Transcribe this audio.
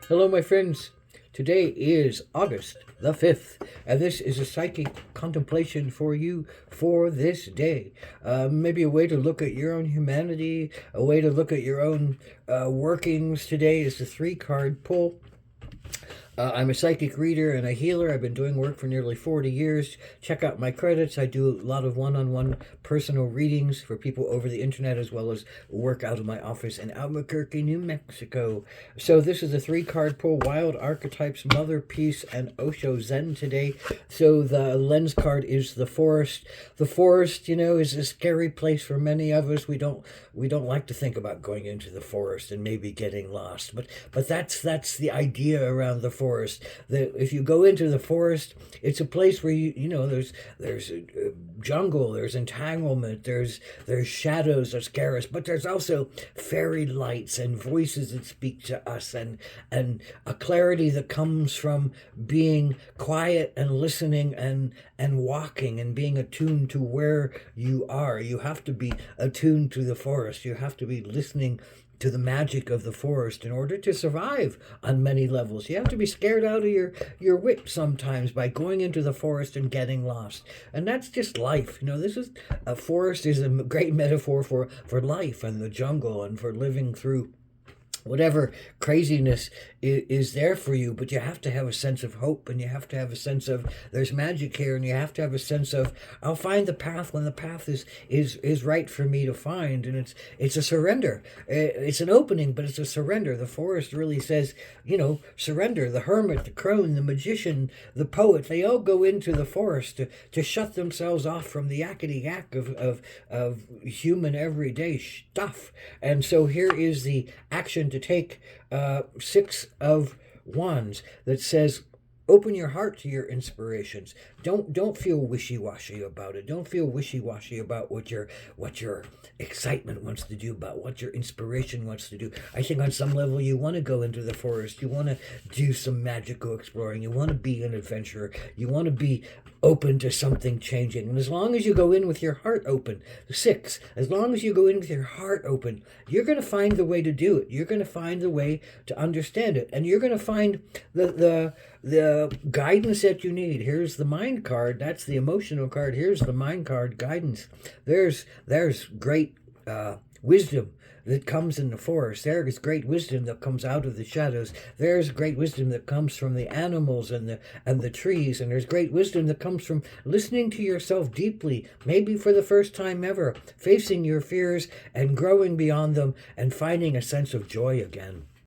Hello, my friends. Today is August the 5th, and this is a psychic contemplation for you for this day. Maybe a way to look at your own humanity, a way to look at your own workings. Today is the three card pull. I'm a psychic reader and a healer. I've been doing work for nearly 40 years. Check out my credits. I do a lot of one-on-one personal readings for people over the internet, as well as work out of my office in Albuquerque, New Mexico. So this is a three-card pull: Wild Archetypes, Mother, Peace, and Osho Zen today. So the lens card is the forest. The forest, is a scary place for many of us. We don't like to think about going into the forest and maybe getting lost. But that's the idea around the forest. That if you go into the forest, it's a place where there's a jungle, there's entanglement, there's shadows that scare us, but there's also fairy lights and voices that speak to us, and a clarity that comes from being quiet and listening and walking and being attuned to where you are. You have to be attuned to the forest. You have to be listening to the magic of the forest in order to survive on many levels. You have to be scared out of your wit sometimes by going into the forest and getting lost. And that's just life. This is a forest is a great metaphor for life and the jungle and for living through whatever craziness is there for you. But you have to have a sense of hope, and you have to have a sense of there's magic here, and you have to have a sense of I'll find the path when the path is right for me to find. And it's a surrender. It's an opening, but it's a surrender. The forest really says, surrender. The hermit, the crone, the magician, the poet, they all go into the forest to shut themselves off from the yakety yak of human everyday stuff. And so here is the action to take, Six of Wands, that says open your heart to your inspirations. Don't feel wishy-washy about it. Don't feel wishy-washy about what your excitement wants to do, about what your inspiration wants to do. I think on some level you want to go into the forest. You want to do some magical exploring. You want to be an adventurer. You want to be open to something changing. And as long as you go in with your heart open, as long as you go in with your heart open, you're going to find the way to do it. You're going to find the way to understand it. And you're going to find the guidance that you need. Here's the mind card. That's the emotional card. Here's the mind card, guidance. There's great wisdom that comes in the forest. There is great wisdom that comes out of the shadows. There's great wisdom that comes from the animals and the trees. And there's great wisdom that comes from listening to yourself deeply, maybe for the first time ever, facing your fears and growing beyond them and finding a sense of joy again.